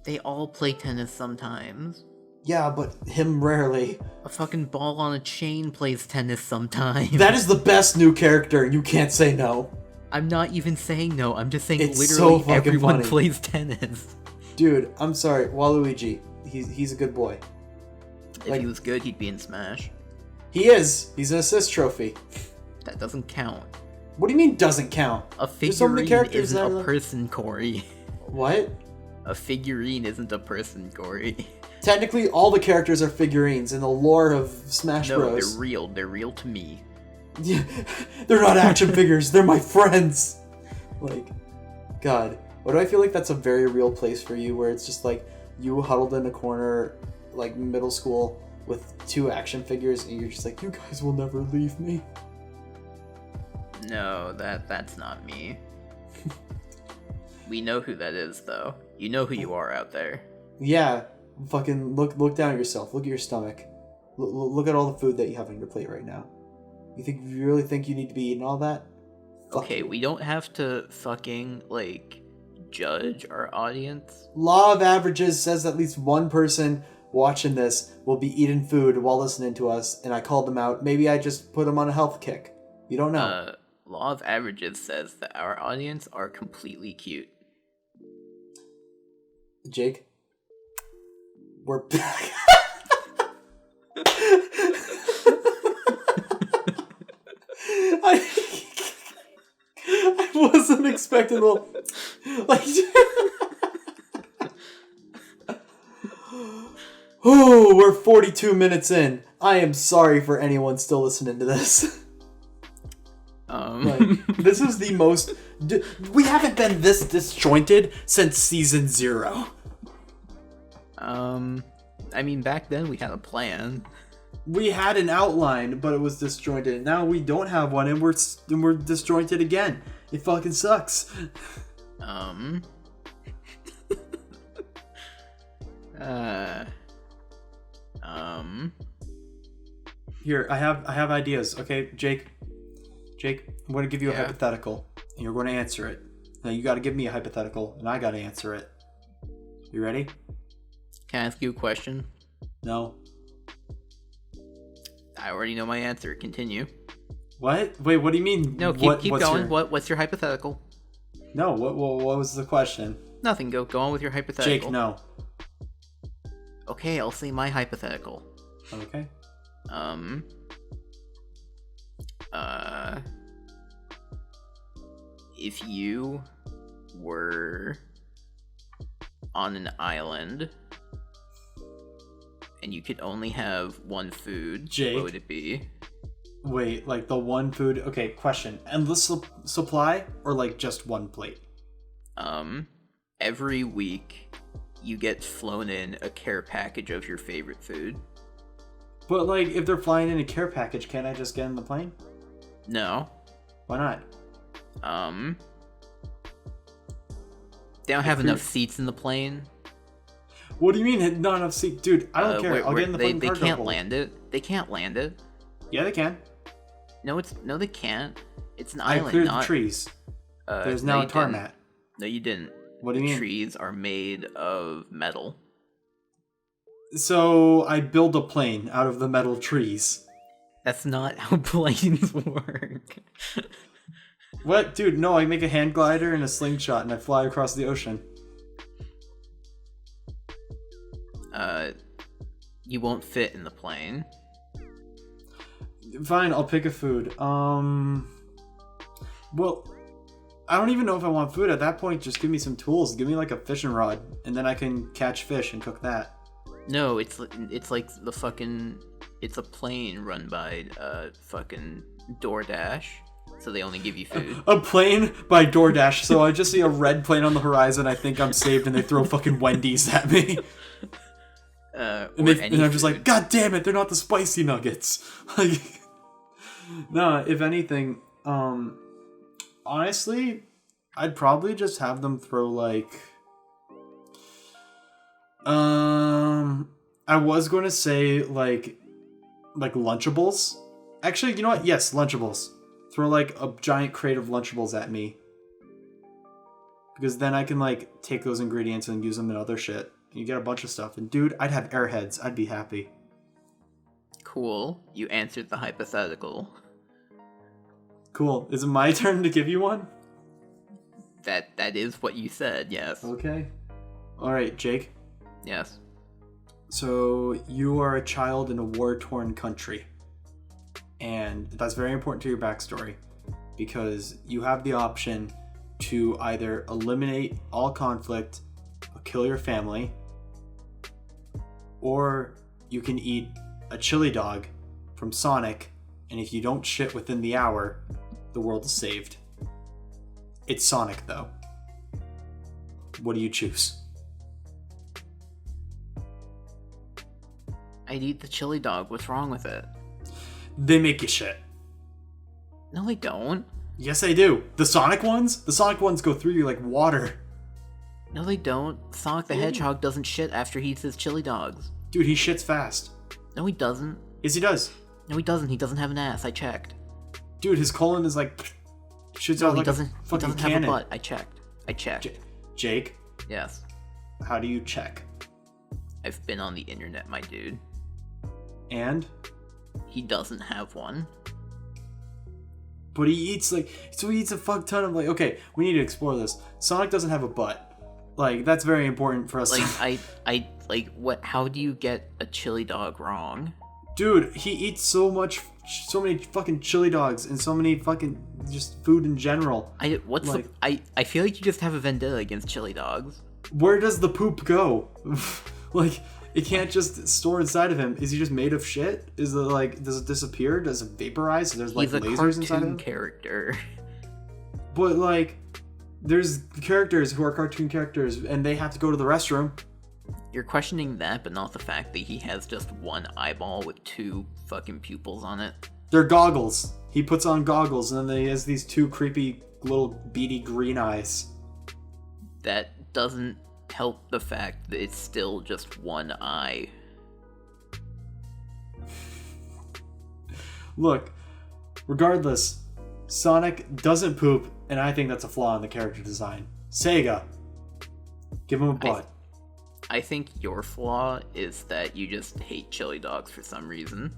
They all play tennis sometimes. Yeah, but him rarely. A fucking ball on a chain plays tennis sometimes. That is the best new character. You can't say no. I'm not even saying no. I'm just saying It's literally so fucking everyone funny. plays tennis. Dude, I'm sorry. Waluigi. He's a good boy. If he was good, he'd be in Smash. He is. He's an assist trophy. That doesn't count. What do you mean doesn't count? A There's so many figurine characters isn't that a are- person, Korey. What? A figurine isn't a person, Korey. Technically, all the characters are figurines in the lore of Smash No, Bros. they're real. They're real to me. Yeah, they're not action figures. They're my friends. Like, God, why do I feel like that's a very real place for you, where it's just like you huddled in a corner, like middle school, with 2 action figures, and you're just like, you guys will never leave me. No, that's not me. We know who that is, though. You know who you are out there. Yeah, fucking look down at yourself. Look at your stomach. Look at all the food that you have on your plate right now. You really think you need to be eating all that? Fuck Okay, you. we don't have to fucking, like, judge our audience. Law of averages says at least one person watching this will be eating food while listening to us, and I called them out. Maybe I just put them on a health kick. You don't know. Law of averages says that our audience are completely cute. Jake, we're back. I wasn't expecting the like. Oh, we're 42 minutes in. I am sorry for anyone still listening to this. Like, this is the most... We haven't been this disjointed since season 0. I mean, back then we had a plan. We had an outline, but it was disjointed. Now we don't have one, and we're disjointed again. It fucking sucks. Here, I have ideas. Okay, Jake, I'm going to give you a hypothetical, and you're going to answer it. Now you got to give me a hypothetical, and I got to answer it. You ready? Can I ask you a question? No. I already know my answer. Continue. What? Wait, what do you mean? No, keep going. What's your hypothetical? No, what was the question? Nothing. Go on with your hypothetical. Jake, no. Okay, I'll say my hypothetical. Okay. If you were on an island and you could only have one food, Jake? what would it be? Wait, like the one food... Okay, question. Endless supply or like just one plate? Every week you get flown in a care package of your favorite food. But like, if they're flying in a care package, can't I just get in the plane? No. Why not? They don't have enough seats in the plane. What do you mean not enough seat? Dude, I don't care. I'll get in the fucking They cargo can't hold. land it. They can't land it. Yeah, they can. No, they can't. It's an I island. cleared not, the trees. There's no, now you a tar didn't. mat. No, you didn't. What do you The mean? trees are made of metal. So I build a plane out of the metal trees. That's not how planes work. What? Dude, no, I make a hand glider and a slingshot and I fly across the ocean. You won't fit in the plane. Fine, I'll pick a food. Well, I don't even know if I want food at that point. Just give me some tools. Give me like a fishing rod, and then I can catch fish and cook that. No, it's like the fucking... It's a plane run by fucking DoorDash, so they only give you food. A plane by DoorDash. So I just see a red plane on the horizon. I think I'm saved, and they throw fucking Wendys at me. And I'm just like, God damn it! They're not the spicy nuggets. Like, no. If anything, honestly, I'd probably just have them throw like. I was going to say like like Lunchables. Actually, you know what? Yes, Lunchables. Throw like a giant crate of Lunchables at me. Because then I can like take those ingredients and use them in other shit. You get a bunch of stuff. And dude, I'd have Airheads. I'd be happy. Cool. You answered the hypothetical. Cool. Is it my turn to give you one? That is what you said, yes. Okay. Alright, Jake. Yes. So, you are a child in a war-torn country. And that's very important to your backstory. Because you have the option to either eliminate all conflict or kill your family. Or you can eat a chili dog from Sonic, and if you don't shit within the hour, the world is saved. It's Sonic, though. What do you choose? I'd eat the chili dog. What's wrong with it? They make you shit. No, they don't. Yes, they do. The Sonic ones? The Sonic ones go through you like water. No, they don't. Sonic the Hedgehog doesn't shit after he eats his chili dogs. Dude, he shits fast. No, he doesn't. Yes, he does. No, he doesn't. He doesn't have an ass. I checked. Dude, his colon is like... shoots No, out he like doesn't. a He fucking doesn't cannon. have a butt. I checked. Jake, Yes. how do you check? I've been on the internet, my dude. And? He doesn't have one. But he eats like... So he eats a fuck ton of like... Okay, we need to explore this. Sonic doesn't have a butt. Like, that's very important for us. Like, I like, what, how do you get a chili dog wrong? Dude, he eats so many fucking chili dogs and so many fucking just food in general. I feel like you just have a vendetta against chili dogs. Where does the poop go? Like, it can't just store inside of him. Is he just made of shit? Is it like, does it disappear? Does it vaporize? There's like He's a lasers inside of cartoon him? character. But like, there's characters who are cartoon characters and they have to go to the restroom. You're questioning that, but not the fact that he has just one eyeball with two fucking pupils on it. They're goggles. He puts on goggles and then he has these two creepy little beady green eyes. That doesn't help the fact that it's still just one eye. Look, regardless, Sonic doesn't poop, and I think that's a flaw in the character design. Sega, give him a butt. I think your flaw is that you just hate chili dogs for some reason.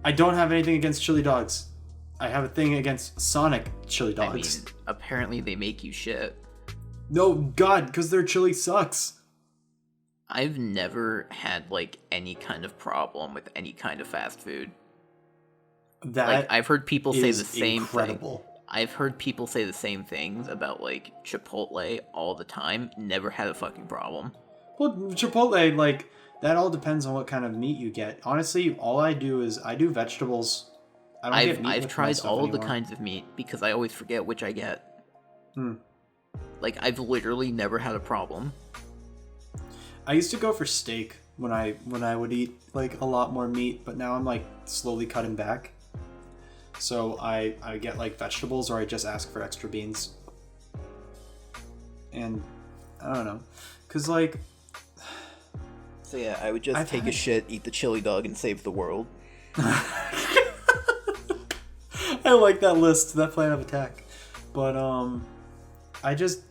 I don't have anything against chili dogs. I have a thing against Sonic chili dogs. I mean, apparently they make you shit. No, God, because their chili sucks. I've never had, like, any kind of problem with any kind of fast food. That Like, I've heard people say the same incredible. thing. I've heard people say the same things about, like, Chipotle all the time. Never had a fucking problem. Well, Chipotle, like, that all depends on what kind of meat you get. Honestly, all I do is I do vegetables. I don't get meat I've with my tried stuff all of the anymore. kinds of meat because I always forget which I get. Hmm. Like, I've literally never had a problem. I used to go for steak when I would eat like a lot more meat, but now I'm like slowly cutting back. So I get like vegetables, or I just ask for extra beans. And I don't know, cause like. So yeah, I would just take a shit, eat the chili dog, and save the world. I like that list, that plan of attack. But I just,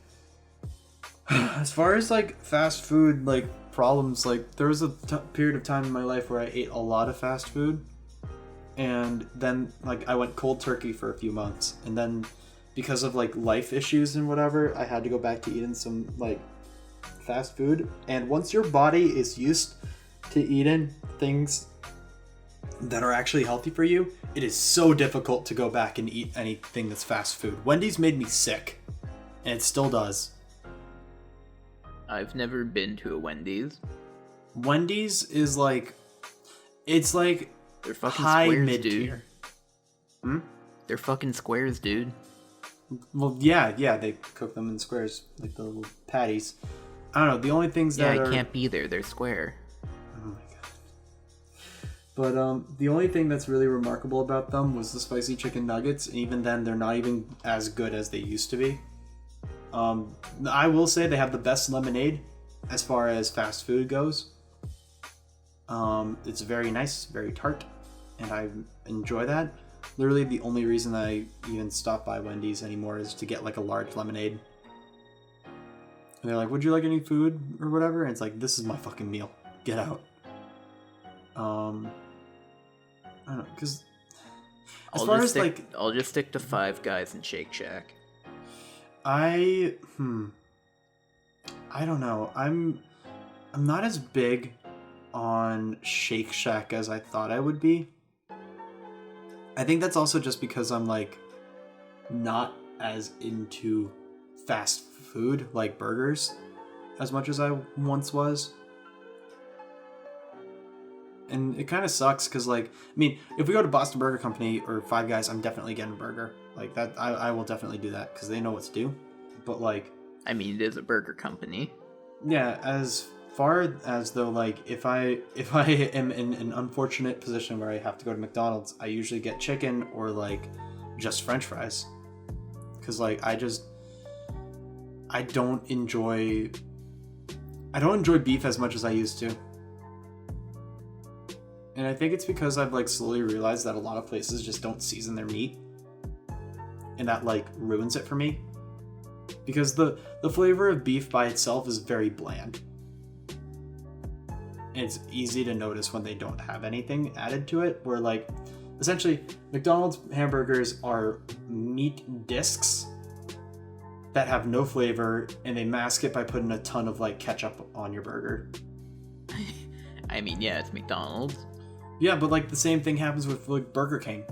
as far as like fast food like problems, like there was a period of time in my life where I ate a lot of fast food, and then like I went cold turkey for a few months, and then because of like life issues and whatever, I had to go back to eating some like fast food. And once your body is used to eating things that are actually healthy for you, it is so difficult to go back and eat anything that's fast food. Wendy's made me sick, and it still does. I've never been to a Wendy's. Wendy's is like, it's like They're fucking high squares, mid-tier. dude. They're fucking squares, dude. Well, yeah, they cook them in squares, like the little patties. I don't know, the only things Yeah, that I are... can't be there. They're square. Oh my god. But the only thing that's really remarkable about them was the spicy chicken nuggets, and even then they're not even as good as they used to be. I will say they have the best lemonade as far as fast food goes. It's very nice, very tart, and I enjoy that. Literally, the only reason I even stop by Wendy's anymore is to get like a large lemonade. And they're like, "Would you like any food or whatever?" And it's like, "This is my fucking meal. Get out." I don't know, because I'll just stick to Five Guys and Shake Shack. I don't know. I'm not as big on Shake Shack as I thought I would be. I think that's also just because I'm like not as into fast food like burgers as much as I once was. And it kind of sucks because, like, I mean, if we go to Boston Burger Company or Five Guys, I'm definitely getting a burger. Like, that, I will definitely do that because they know what to do. But, like... I mean, it is a burger company. Yeah, as far as though, like, if I am in an unfortunate position where I have to go to McDonald's, I usually get chicken or, like, just French fries. Because, like, I don't enjoy beef as much as I used to. And I think it's because I've like slowly realized that a lot of places just don't season their meat. And that like ruins it for me. Because the flavor of beef by itself is very bland. And it's easy to notice when they don't have anything added to it. Where like, essentially, McDonald's hamburgers are meat discs that have no flavor, and they mask it by putting a ton of like ketchup on your burger. I mean, yeah, it's McDonald's. Yeah, but like the same thing happens with like Burger King,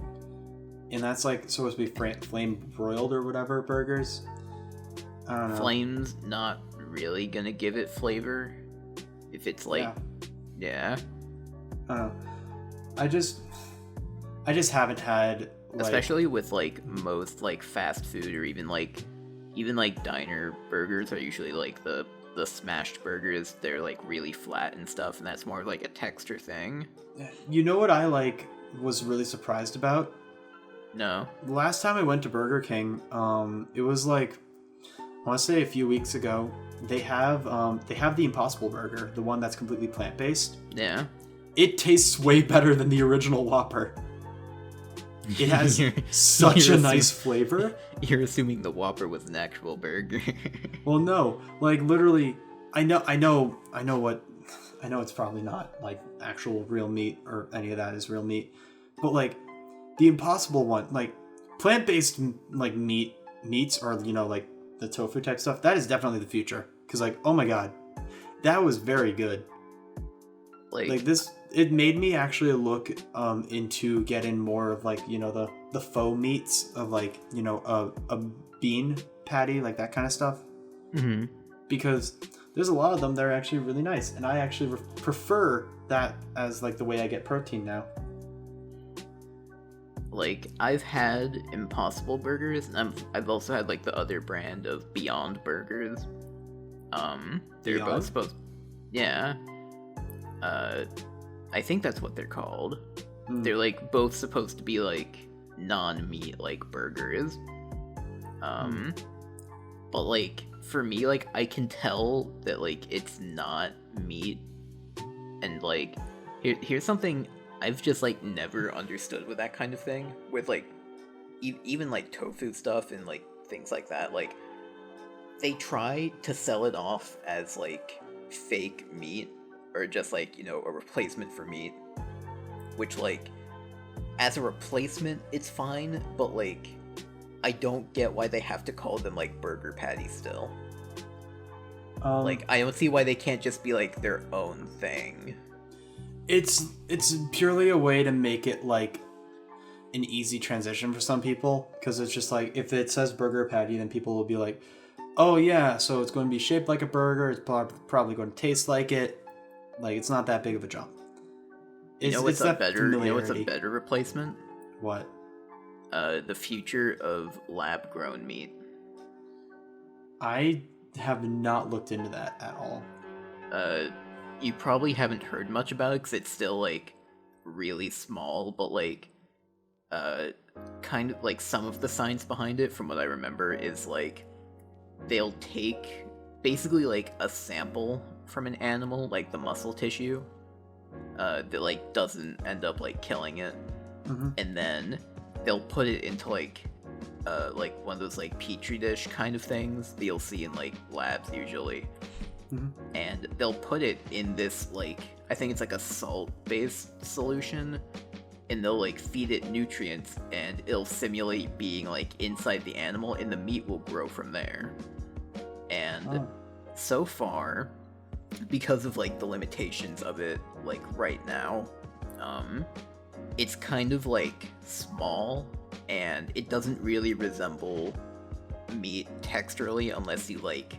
and that's like supposed to be flame broiled or whatever burgers. I don't know. Flame's not really gonna give it flavor if it's like, yeah. I don't know. I just haven't had like... Especially with like most like fast food or even like diner burgers are usually like the smashed burgers. They're like really flat and stuff, and that's more of like a texture thing. You know what I like was really surprised about? No. The last time I went to Burger King, it was like, I want to say a few weeks ago. They have the Impossible Burger, the one that's completely plant-based. Yeah. It tastes way better than the original Whopper. It has such a nice flavor. You're assuming the Whopper was an actual burger. Well, no, like literally, I know it's probably not like actual real meat or any of that is real meat, but like the Impossible one, like plant-based like meats or like the tofu type stuff, that is definitely the future. Because like, oh my god, that was very good. Like this, it made me actually look into getting more of like the faux meats of like a bean patty, like that kind of stuff. Mm-hmm. Because there's a lot of them that are actually really nice, and I actually prefer that as like the way I get protein now. Like, I've had Impossible Burgers, and I've also had like the other brand of Beyond Burgers. They're Beyond? both supposed, yeah. I think that's what they're called. They're like both supposed to be like non-meat like burgers. But like for me, like I can tell that like it's not meat, and like here's something I've just like never understood with that kind of thing, with like even like tofu stuff and like things like that. Like they try to sell it off as like fake meat or just like a replacement for meat, which like as a replacement it's fine, but like I don't get why they have to call them like burger patties still. Like I don't see why they can't just be like their own thing. It's purely a way to make it like an easy transition for some people, because it's just like if it says burger patty, then people will be like, oh yeah, so it's going to be shaped like a burger, it's probably going to taste like it. Like it's not that big of a jump. You know what's a better replacement? What? The future of lab-grown meat. I have not looked into that at all. You probably haven't heard much about it because it's still like really small, but like kind of like some of the science behind it, from what I remember, is like they'll take basically like a sample from an animal, like the muscle tissue, that like doesn't end up like killing it, Mm-hmm. and then they'll put it into like one of those like petri dish kind of things that you'll see in like labs usually. Mm-hmm. And they'll put it in this like, I think it's like a salt-based solution, and they'll like feed it nutrients, and it'll simulate being like inside the animal, and the meat will grow from there. And so far, because of like the limitations of it like right now, it's kind of like small, and it doesn't really resemble meat texturally unless you like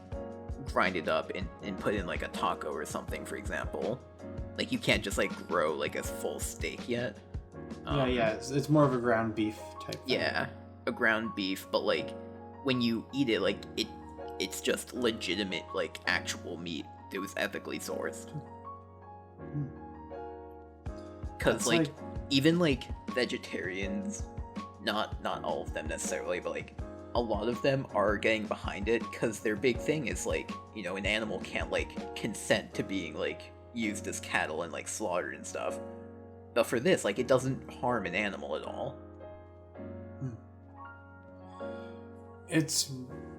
grind it up and put in like a taco or something, for example. Like you can't just like grow like a full steak yet. Yeah, it's more of a ground beef type thing. Yeah, a ground beef, but like when you eat it, like it's just legitimate like actual meat that was ethically sourced. Cause like even like vegetarians, not all of them necessarily, but like a lot of them are getting behind it, because their big thing is like, you know, an animal can't like consent to being like used as cattle and like slaughtered and stuff. But for this, like, it doesn't harm an animal at all. It's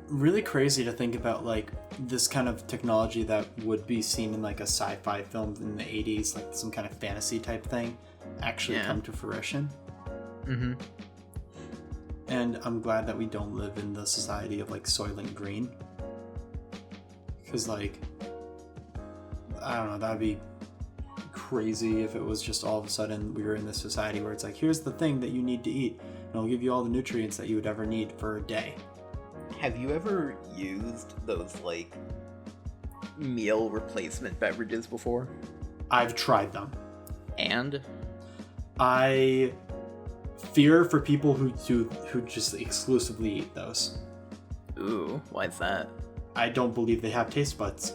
really crazy to think about like this kind of technology that would be seen in like a sci-fi film in the 80s, like some kind of fantasy type thing, actually come to fruition. Mm-hmm. And I'm glad that we don't live in the society of like Soylent Green, because like, I don't know, that would be crazy if it was just all of a sudden we were in this society where it's like, here's the thing that you need to eat, and it'll give you all the nutrients that you would ever need for a day. Have you ever used those like meal replacement beverages before? I've tried them. And I fear for people who just exclusively eat those. Ooh, why is that? I don't believe they have taste buds.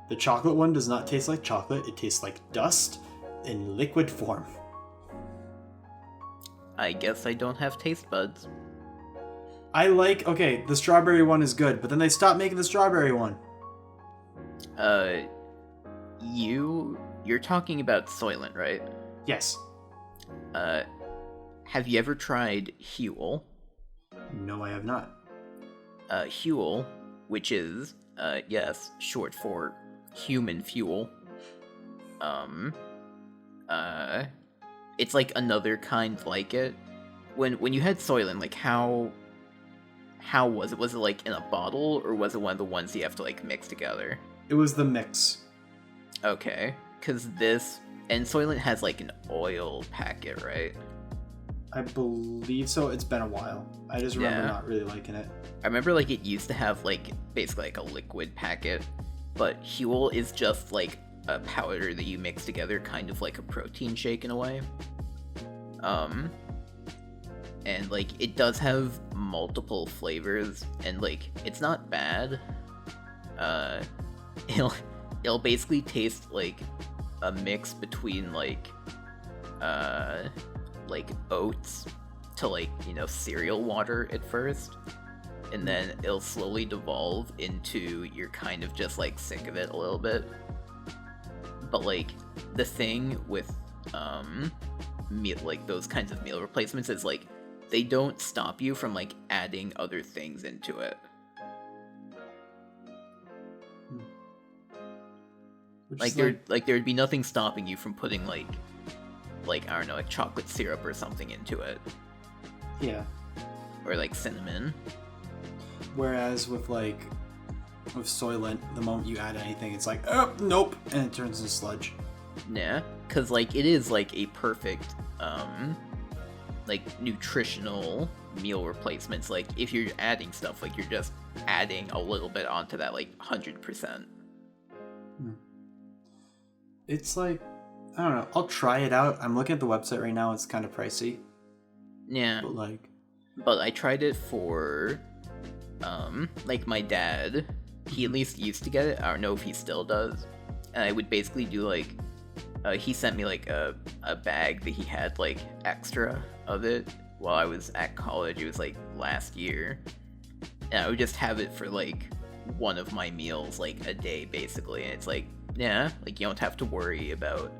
The chocolate one does not taste like chocolate. It tastes like dust in liquid form. I guess I don't have taste buds. Okay, the strawberry one is good, but then they stopped making the strawberry one. You're talking about Soylent, right? Yes. Have you ever tried Huel? No, I have not. Huel, which is, yes, short for human fuel. It's like another kind like it. When you had Soylent, like how was it? Was it like in a bottle, or was it one of the ones you have to like mix together? It was the mix. Okay, because this, and Soylent has like an oil packet, right? I believe so. It's been a while. I just remember not really liking it. I remember like it used to have like basically like a liquid packet, but Huel is just like a powder that you mix together, kind of like a protein shake in a way. And like it does have multiple flavors, and like it's not bad. It'll basically taste like a mix between like oats to like, you know, cereal water at first, and then it'll slowly devolve into you're kind of just like sick of it a little bit. But like the thing with meal, like those kinds of meal replacements, is like they don't stop you from like adding other things into it. Like there'd be nothing stopping you from putting like I don't know, like chocolate syrup or something into it. Yeah. Or like cinnamon. Whereas with Soylent, the moment you add anything, it's like, oh, nope, and it turns into sludge. Yeah, because like it is like a perfect like nutritional meal replacements. Like if you're adding stuff, like you're just adding a little bit onto that, like 100%. It's like, I don't know, I'll try it out. I'm looking at the website right now. It's kind of pricey. Yeah, but I tried it for like my dad. He at least used to get it. I don't know if he still does. And I would basically do like he sent me like a bag that he had like extra of it while I was at college. It was like last year, and I would just have it for like one of my meals like a day basically. And it's like Yeah, like you don't have to worry about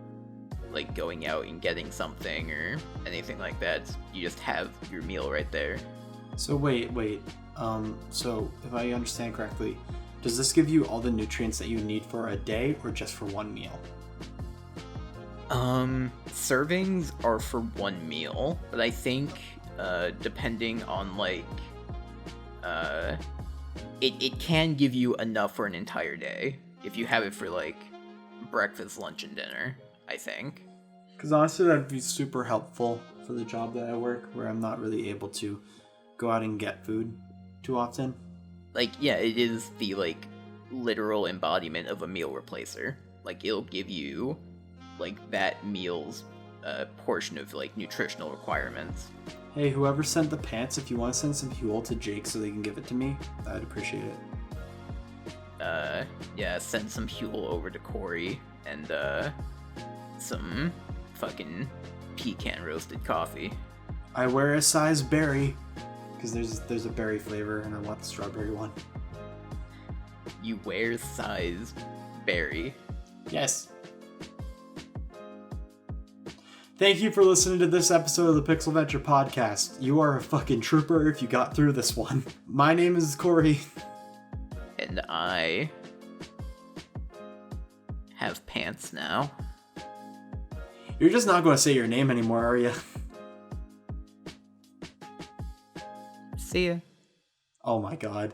like going out and getting something or anything like that. You just have your meal right there. So wait. So if I understand correctly, does this give you all the nutrients that you need for a day or just for one meal? Servings are for one meal, but I think, depending on, like, it can give you enough for an entire day, if you have it for, like, breakfast, lunch, and dinner, I think. Because honestly, that'd be super helpful for the job that I work, where I'm not really able to go out and get food too often. Like, yeah, it is the, like, literal embodiment of a meal replacer. Like, it'll give you, like, that meal's portion of, like, nutritional requirements. Hey, whoever sent the pants, if you want to send some fuel to Jake so they can give it to me, I'd appreciate it. Yeah, send some fuel over to Korey, and, some fucking pecan roasted coffee. I wear a size berry, because there's a berry flavor, and I want the strawberry one. You wear size berry. Yes. Thank you for listening to this episode of the Pixel Venture Podcast. You are a fucking trooper if you got through this one. My name is Korey. And I have pants now. You're just not going to say your name anymore, are you? See ya. Oh my god.